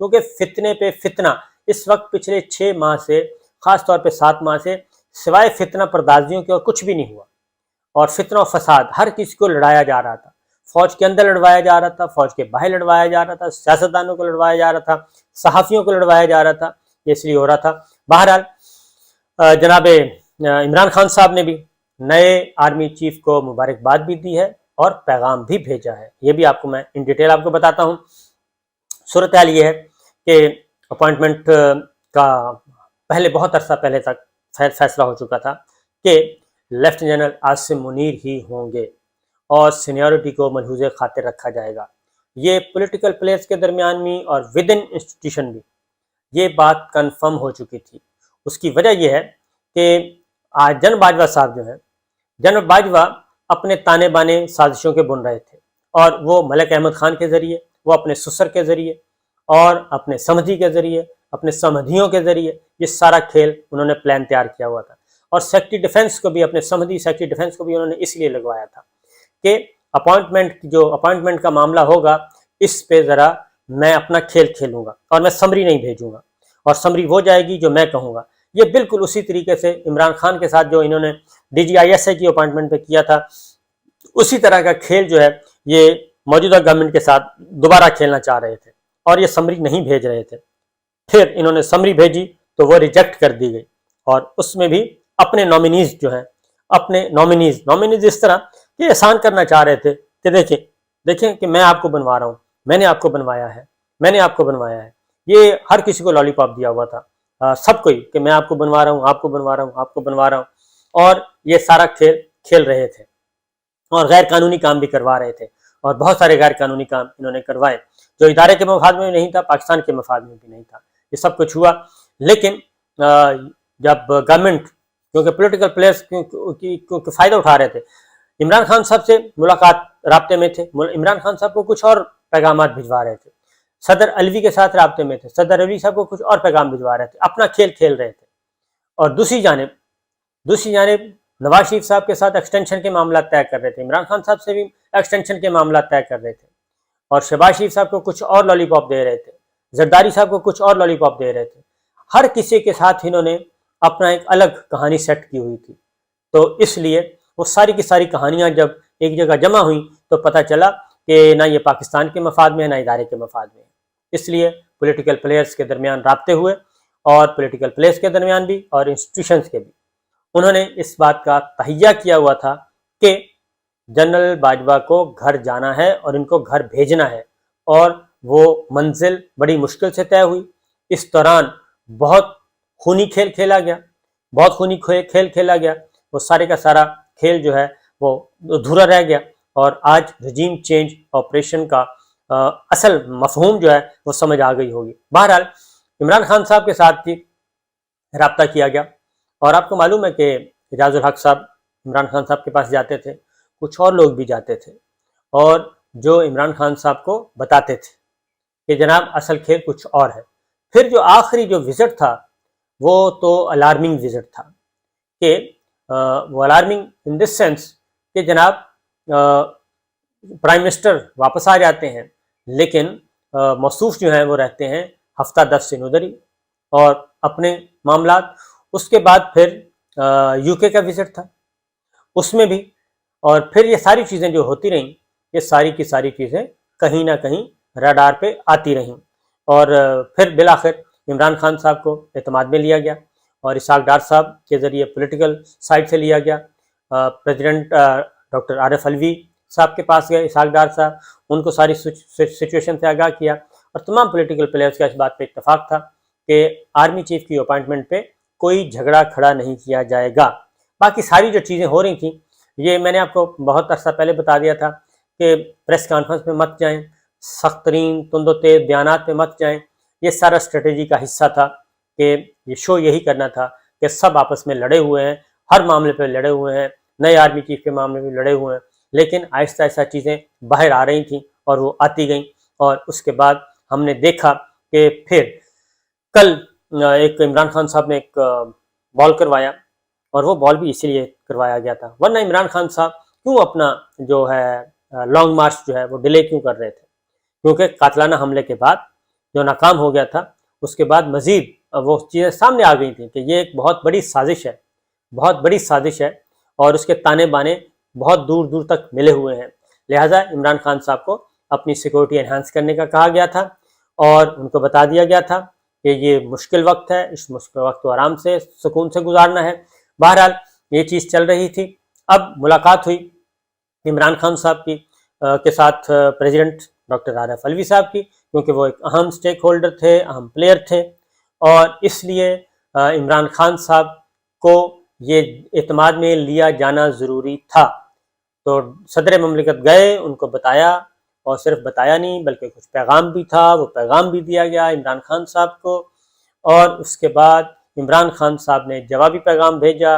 کیونکہ فتنے پہ فتنہ اس وقت پچھلے 6 ماہ سے، خاص طور پہ 7 ماہ سے، سوائے فتنہ پردازیوں کے اور کچھ بھی نہیں ہوا، اور فتنہ و فساد ہر کسی کو لڑایا جا رہا تھا، فوج کے اندر لڑوایا جا رہا تھا، فوج کے باہر لڑوایا جا رہا تھا، سیاستدانوں کو لڑوایا جا رہا تھا، صحافیوں کو لڑوایا جا رہا تھا، یہ اس لیے ہو رہا تھا۔ بہرحال جناب عمران خان صاحب نے بھی نئے آرمی چیف کو مبارکباد بھی دی ہے اور پیغام بھی بھیجا ہے، یہ بھی آپ کو میں ان ڈیٹیل آپ کو بتاتا ہوں۔ صورتحال یہ ہے کہ اپوائنٹمنٹ کا پہلے بہت عرصہ پہلے تک فیصلہ ہو چکا تھا کہ لیفٹیننٹ جنرل عاصم منیر ہی ہوں گے اور سینیورٹی کو ملحوظ خاطر رکھا جائے گا۔ یہ پولیٹیکل پلیئرز کے درمیان بھی اور ود ان انسٹیٹیوشن بھی یہ بات کنفرم ہو چکی تھی۔ اس کی وجہ یہ ہے کہ آج جنرل باجوہ صاحب جو ہیں، جنرل باجوہ اپنے تانے بانے سازشوں کے بن رہے تھے، اور وہ ملک احمد خان کے ذریعے، وہ اپنے سسر کے ذریعے اور اپنے سمدھی کے ذریعے، اپنے سمدھیوں کے ذریعے یہ سارا کھیل انہوں نے پلان تیار کیا ہوا تھا، اور سیکرٹری ڈیفنس کو بھی، اپنے سمدھی سیکرٹری ڈیفنس کو بھی انہوں نے اس لیے لگوایا تھا کہ اپوائنٹمنٹ کا معاملہ ہوگا اس پہ ذرا میں اپنا کھیل کھیلوں گا، اور میں سمری نہیں بھیجوں گا، اور سمری وہ جائے گی جو میں کہوں گا۔ یہ بالکل اسی طریقے سے عمران خان کے ساتھ جو انہوں نے D G I S A کی اپوائنٹمنٹ پہ کیا تھا، اسی طرح کا کھیل جو ہے یہ موجودہ گورنمنٹ کے ساتھ دوبارہ کھیلنا چاہ رہے تھے، اور یہ سمری نہیں بھیج رہے تھے۔ پھر انہوں نے سمری بھیجی تو وہ ریجیکٹ کر دی گئی، اور اس میں بھی اپنے نامینیز جو ہیں، اپنے نامینیز اس طرح کہ احسان کرنا چاہ رہے تھے کہ دیکھیں کہ میں آپ کو بنوا رہا ہوں، میں نے آپ کو بنوایا ہے، یہ ہر کسی کو لالی پاپ دیا ہوا تھا، سب کو ہی، کہ میں آپ کو بنوا رہا ہوں، آپ کو بنوا رہا ہوں، اور یہ سارا کھیل رہے تھے، اور غیر قانونی کام بھی کروا رہے تھے، اور بہت سارے غیر قانونی کام انہوں نے کروائے جو ادارے کے مفاد میں بھی نہیں تھا، پاکستان کے مفاد میں بھی نہیں تھا، یہ سب کچھ ہوا۔ لیکن جب گورنمنٹ، کیونکہ پولیٹیکل پلیئرز کیونکہ فائدہ اٹھا رہے تھے، عمران خان صاحب سے ملاقات رابطے میں تھے، عمران خان صاحب کو کچھ اور پیغامات بھجوا رہے تھے، صدر علوی کے ساتھ رابطے میں تھے، صدر علوی صاحب کو کچھ اور پیغام بھجوا رہے تھے، اپنا کھیل کھیل رہے تھے، اور دوسری جانب نواز شریف صاحب کے ساتھ ایکسٹینشن کے معاملات طے کر رہے تھے، عمران خان صاحب سے بھی ایکسٹینشن کے معاملات طے کر رہے تھے، اور شہباز شریف صاحب کو کچھ اور لالی پاپ دے رہے تھے، زرداری صاحب کو کچھ اور لالی پاپ دے رہے تھے، ہر کسی کے ساتھ انہوں نے اپنا ایک الگ کہانی سیٹ کی ہوئی تھی۔ تو اس لیے وہ ساری کی ساری کہانیاں جب ایک جگہ جمع ہوئیں تو پتہ چلا کہ نہ یہ پاکستان کے مفاد میں ہے، نہ ادارے کے مفاد میں ہے۔ اس لیے پولیٹیکل پلیئرز کے درمیان رابطے ہوئے، اور پولیٹیکل پلیئرز کے درمیان بھی اور انسٹیٹیوشنز کے بھی، انہوں نے اس بات کا تہیہ کیا ہوا تھا کہ جنرل باجوہ کو گھر جانا ہے اور ان کو گھر بھیجنا ہے، اور وہ منزل بڑی مشکل سے طے ہوئی۔ اس دوران بہت خونی کھیل کھیلا گیا، وہ سارے کا سارا کھیل جو ہے وہ ادھورا رہ گیا، اور آج رجیم چینج آپریشن کا اصل مفہوم جو ہے وہ سمجھ آ گئی ہوگی۔ بہرحال عمران خان صاحب کے ساتھ بھی رابطہ کیا گیا، اور آپ کو معلوم ہے کہ اعجاز الحق صاحب عمران خان صاحب کے پاس جاتے تھے، کچھ اور لوگ بھی جاتے تھے، اور جو عمران خان صاحب کو بتاتے تھے کہ جناب اصل کھیل کچھ اور ہے۔ پھر جو آخری جو وزٹ تھا وہ تو الارمنگ وزٹ تھا، کہ وہ الارمنگ ان دس سینس کہ جناب پرائم منسٹر واپس آ جاتے ہیں، لیکن موصوف جو ہیں وہ رہتے ہیں ہفتہ 10 دن ادھر ہی، اور اپنے معاملات۔ اس کے بعد پھر یو کے کا وزٹ تھا، اس میں بھی، اور پھر یہ ساری چیزیں جو ہوتی رہیں، یہ ساری کی ساری چیزیں کہیں نہ کہیں ریڈار پہ آتی رہیں، اور پھر بالآخر عمران خان صاحب کو اعتماد میں لیا گیا، اور اسحاق ڈار صاحب کے ذریعے پولیٹیکل سائڈ سے لیا گیا۔ پریزیڈنٹ ڈاکٹر عارف علوی صاحب کے پاس گئے اسحاق ڈار صاحب، ان کو ساری سچویشن سے آگاہ کیا، اور تمام پولیٹیکل پلیئرز کا اس بات پہ اتفاق تھا کہ آرمی چیف کی اپوائنٹمنٹ پہ کوئی جھگڑا کھڑا نہیں کیا جائے گا۔ باقی ساری جو چیزیں ہو رہی تھیں، یہ میں نے آپ کو بہت عرصہ پہلے بتا دیا تھا کہ پریس کانفرنس میں مت جائیں، سخت ترین تند و تیز بیانات پہ مت جائیں، یہ سارا اسٹریٹجی کا حصہ تھا کہ یہ شو یہی کرنا تھا کہ سب آپس میں لڑے ہوئے ہیں، ہر معاملے پہ لڑے ہوئے ہیں، نئے آرمی چیف کے معاملے میں لڑے ہوئے ہیں، لیکن آہستہ آہستہ چیزیں باہر آ رہی تھیں اور وہ آتی گئیں، اور اس کے بعد ہم نے دیکھا کہ پھر کل ایک عمران خان صاحب نے ایک بال کروایا، اور وہ بال بھی اسی لیے کروایا گیا تھا، ورنہ عمران خان صاحب کیوں اپنا جو ہے لانگ مارچ جو ہے وہ ڈیلے کیوں کر رہے تھے؟ کیونکہ قاتلانہ حملے کے بعد جو ناکام ہو گیا تھا، اس کے بعد مزید وہ چیزیں سامنے آ گئی تھیں کہ یہ ایک بہت بڑی سازش ہے، بہت بڑی سازش ہے، اور اس کے تانے بانے بہت دور دور تک ملے ہوئے ہیں۔ لہٰذا عمران خان صاحب کو اپنی سیکورٹی انہانس کرنے کا کہا گیا تھا، اور ان کو بتا دیا گیا تھا کہ یہ مشکل وقت ہے، اس مشکل وقت کو آرام سے سکون سے گزارنا ہے۔ بہرحال یہ چیز چل رہی تھی۔ اب ملاقات ہوئی عمران خان صاحب کی کے ساتھ پریزیڈنٹ ڈاکٹر عارف علوی صاحب کی، کیونکہ وہ ایک اہم سٹیک ہولڈر تھے، اہم پلیئر تھے، اور اس لیے عمران خان صاحب کو یہ اعتماد میں لیا جانا ضروری تھا۔ تو صدر مملکت گئے، ان کو بتایا، اور صرف بتایا نہیں بلکہ کچھ پیغام بھی تھا، وہ پیغام بھی دیا گیا عمران خان صاحب کو، اور اس کے بعد عمران خان صاحب نے جوابی پیغام بھیجا،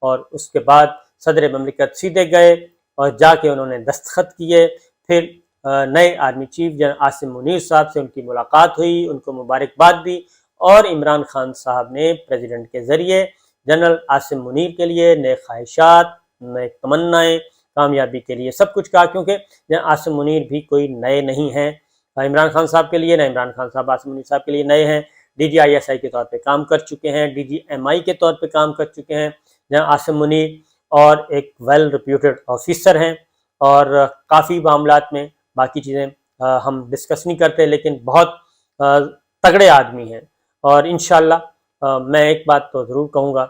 اور اس کے بعد صدر مملکت سیدھے گئے اور جا کے انہوں نے دستخط کیے۔ پھر نئے army chief general Asim Munir صاحب سے ان کی ملاقات ہوئی، ان کو مبارکباد دی، اور عمران خان صاحب نے پریزیڈنٹ کے ذریعے جنرل عاصم منیر کے لیے نئے خواہشات، نئے تمنائیں، کامیابی کے لیے سب کچھ کہا، کیونکہ جنرل عاصم منیر بھی کوئی نئے نہیں ہیں عمران خان صاحب کے لیے، نہ عمران خان صاحب عاصم منیر صاحب کے لیے نئے ہیں۔ D G I S I کے طور پہ کام کر چکے ہیں، ڈی جی ایم آئی کے طور پہ کام کر چکے ہیں جنرل عاصم منیر، اور ایک ویل ریپیوٹڈ آفیسر ہیں، اور کافی معاملات میں باقی چیزیں ہم ڈسکس نہیں کرتے، لیکن بہت تگڑے آدمی ہیں۔ اور انشاءاللہ میں ایک بات تو ضرور کہوں گا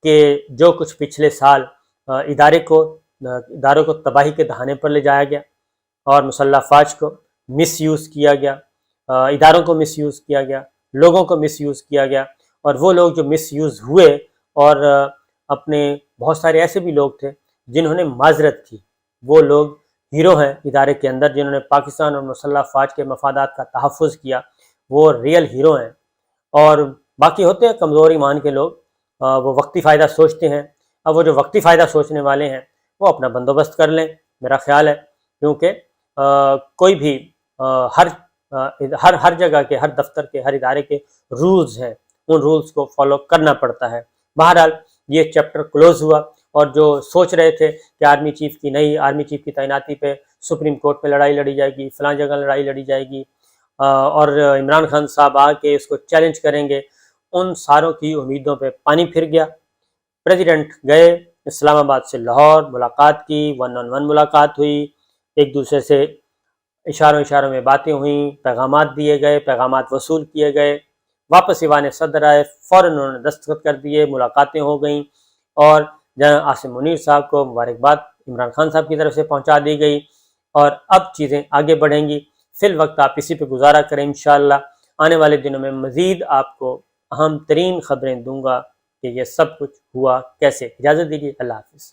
کہ جو کچھ پچھلے سال اداروں کو تباہی کے دہانے پر لے جایا گیا، اور مسلح افواج کو مس یوز کیا گیا، اداروں کو مس یوز کیا گیا، لوگوں کو مس یوز کیا گیا، اور وہ لوگ جو مس یوز ہوئے، اور اپنے بہت سارے ایسے بھی لوگ تھے جنہوں نے معذرت کی، وہ لوگ ہیرو ہیں ادارے کے اندر، جنہوں نے پاکستان اور مسلح افواج کے مفادات کا تحفظ کیا، وہ ریئل ہیرو ہیں۔ اور باقی ہوتے ہیں کمزور ایمان کے لوگ، وہ وقتی فائدہ سوچتے ہیں۔ اب وہ جو وقتی فائدہ سوچنے والے ہیں وہ اپنا بندوبست کر لیں، میرا خیال ہے، کیونکہ کوئی بھی ہر جگہ کے، ہر دفتر کے، ہر ادارے کے رولز ہیں، ان رولز کو فالو کرنا پڑتا ہے۔ بہرحال یہ چیپٹر کلوز ہوا، اور جو سوچ رہے تھے کہ آرمی چیف کی تعیناتی پہ سپریم کورٹ میں لڑائی لڑی جائے گی، فلاں جگہ لڑائی لڑی جائے گی، اور عمران خان صاحب آ کے اس کو چیلنج کریں گے، ان ساروں کی امیدوں پہ پانی پھر گیا۔ پریزیڈنٹ گئے اسلام آباد سے لاہور، ملاقات کی، 1-on-1 ملاقات ہوئی، ایک دوسرے سے اشاروں میں باتیں ہوئیں، پیغامات دیے گئے، پیغامات وصول کیے گئے، واپس ایوان صدر آئے، فوراً انہوں نے دستخط کر دیے، ملاقاتیں ہو گئیں، اور جنرل عاصم منیر صاحب کو مبارکباد عمران خان صاحب کی طرف سے پہنچا دی گئی، اور اب چیزیں آگے بڑھیں گی۔ فی الوقت آپ اسی پہ گزارا کریں، انشاءاللہ آنے والے دنوں میں مزید آپ کو اہم ترین خبریں دوں گا کہ یہ سب کچھ ہوا کیسے۔ اجازت دیجیے، اللہ حافظ۔